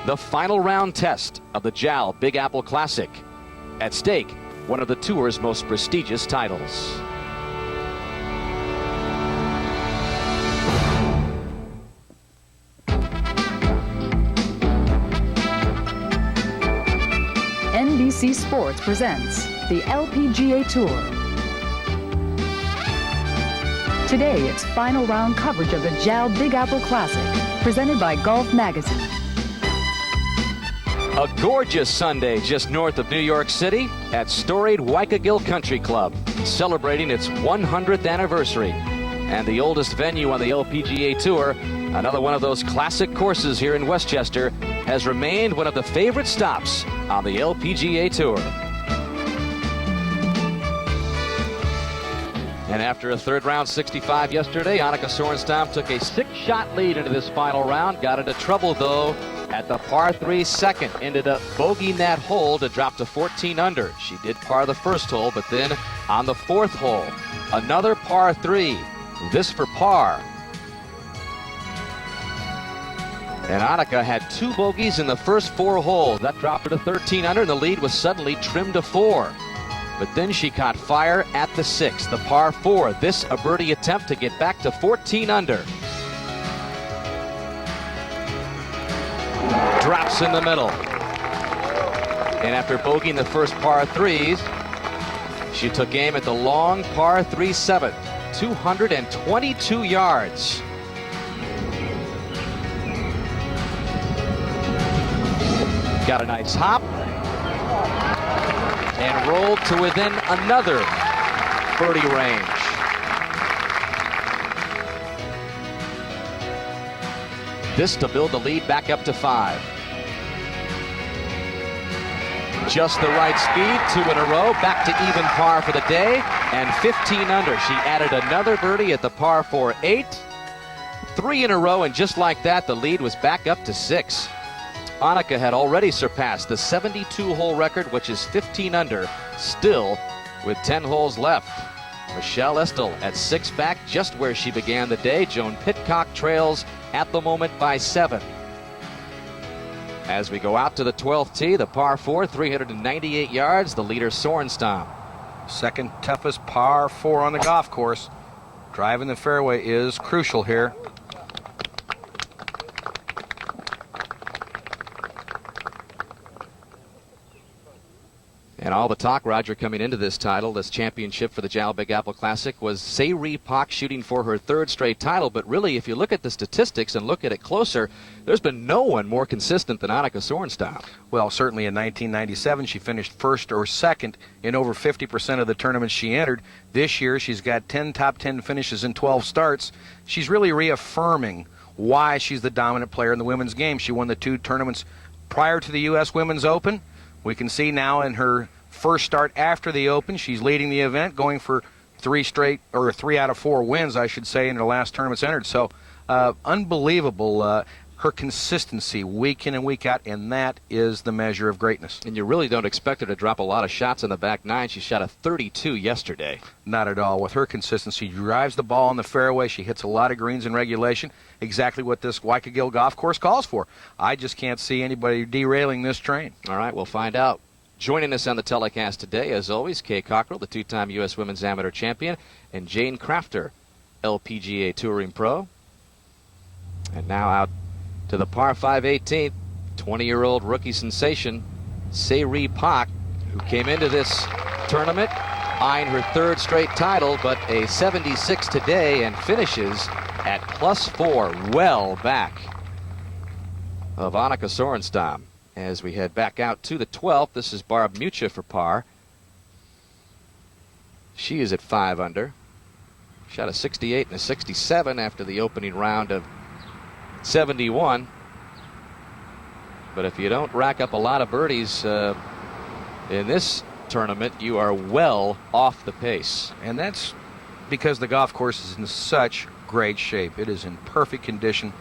The final round test of the JAL Big Apple Classic. At stake, one of the tour's most prestigious titles. NBC Sports presents the LPGA Tour. Today, it's final round coverage of the JAL Big Apple Classic, presented by Golf Magazine. A gorgeous Sunday just north of New York City at storied Waikagill Country Club, celebrating its 100th anniversary. And the oldest venue on the LPGA Tour, another one of those classic courses here in Westchester, has remained one of the favorite stops on the LPGA Tour. And after a third round 65 yesterday, Annika Sorenstam took a 6-shot lead into this final round. Got into trouble, though, at the par 3 second. Ended up bogeying that hole to drop to 14 under. She did par the first hole, but then on the fourth hole, another par 3. This for par. And Annika had 2 bogeys in the first 4 holes. That dropped her to 13 under, and the lead was suddenly trimmed to 4. But then she caught fire at the 6th, the par 4. This a birdie attempt to get back to 14 under. Drops in the middle. And after bogeying the first par 3s, she took aim at the long par 3 7th, 222 yards. Got a nice hop and rolled to within another birdie range. This to build the lead back up to 5. Just the right speed, 2 in a row, back to even par for the day, and 15 under. She added another birdie at the par 4 8. 3 in a row, and just like that, the lead was back up to 6. Annika had already surpassed the 72-hole record, which is 15 under, still with 10 holes left. Michelle Estel at 6 back, just where she began the day. Joan Pitcock trails at the moment by 7. As we go out to the 12th tee, the par 4, 398 yards, the leader Sorenstam. Second toughest par 4 on the golf course. Driving the fairway is crucial here. And all the talk, Roger, coming into this title, this championship for the JAL Big Apple Classic, was Se-Ri Pak shooting for her 3rd straight title. But really, if you look at the statistics and look at it closer, there's been no one more consistent than Annika Sorenstam. Well, certainly in 1997, she finished 1st or 2nd in over 50% of the tournaments she entered. This year, she's got 10 top 10 finishes in 12 starts. She's really reaffirming why she's the dominant player in the women's game. She won the 2 tournaments prior to the U.S. Women's Open. We can see now in her first start after the Open, she's leading the event, going for 3 out of 4 wins, I should say, in her last tournaments entered. So unbelievable, her consistency week in and week out, and that is the measure of greatness. And you really don't expect her to drop a lot of shots in the back 9. She shot a 32 yesterday. Not at all. With her consistency, she drives the ball on the fairway. She hits a lot of greens in regulation, exactly what this Waikagill golf course calls for. I just can't see anybody derailing this train. All right, we'll find out. Joining us on the telecast today, as always, Kay Cockrell, the 2-time U.S. Women's Amateur Champion, and Jane Crafter, LPGA Touring Pro. And now out to the par 5 18th, 20-year-old rookie sensation, Se-Ri Pak, who came into this tournament eyeing her 3rd straight title, but a 76 today and finishes at +4, well back of Annika Sorenstam. As we head back out to the 12th, this is Barb Mucha for par. She is at 5 under. Shot a 68 and a 67 after the opening round of 71. But if you don't rack up a lot of birdies in this tournament, you are well off the pace. And that's because the golf course is in such great shape. It is in perfect condition.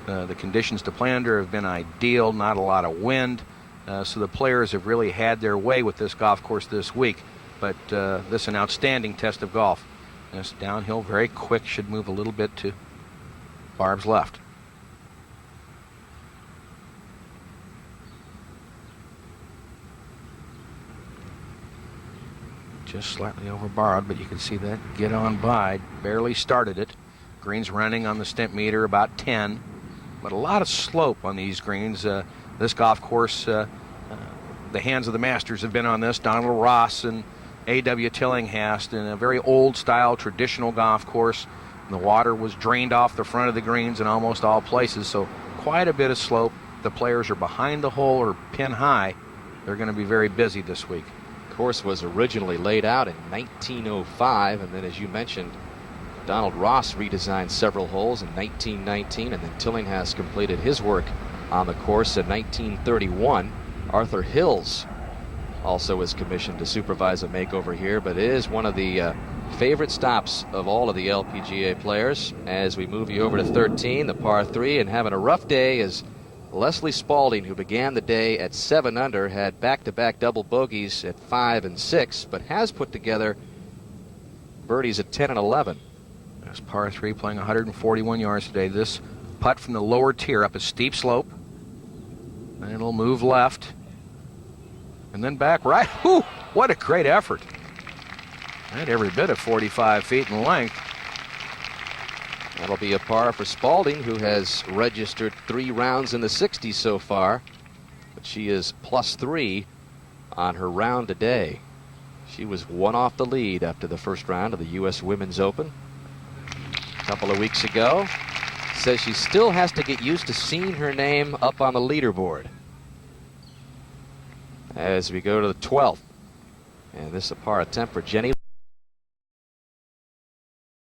The conditions to play under have been ideal, not a lot of wind. So the players have really had their way with this golf course this week. But this is an outstanding test of golf. This downhill, very quick, should move a little bit to Barb's left. just slightly over borrowed, but you can see that get on by. Barely started it. Greens running on the stimp meter about 10, but a lot of slope on these greens. This golf course, the hands of the masters have been on this. Donald Ross and A.W. Tillinghast, in a very old-style, traditional golf course. The water was drained off the front of the greens in almost all places, so quite a bit of slope. The players are behind the hole or pin high. They're going to be very busy this week. The course was originally laid out in 1905, and then, as you mentioned, Donald Ross redesigned several holes in 1919, and then Tillinghast completed his work on the course in 1931. Arthur Hills also was commissioned to supervise a makeover here, but it is one of the favorite stops of all of the LPGA players. As we move you over to 13, the par 3, and having a rough day is Leslie Spalding, who began the day at 7 under, had back-to-back double bogeys at 5 and 6, but has put together birdies at 10 and 11. That's par 3, playing 141 yards today. This putt from the lower tier up a steep slope. And it'll move left. And then back right. Whew, what a great effort. And every bit of 45 feet in length. That'll be a par for Spalding, who has registered 3 rounds in the 60s so far. But she is +3 on her round today. She was 1 off the lead after the first round of the U.S. Women's Open a couple of weeks ago. Says she still has to get used to seeing her name up on the leaderboard. As we go to the 12th. And this is a par attempt for Jenny.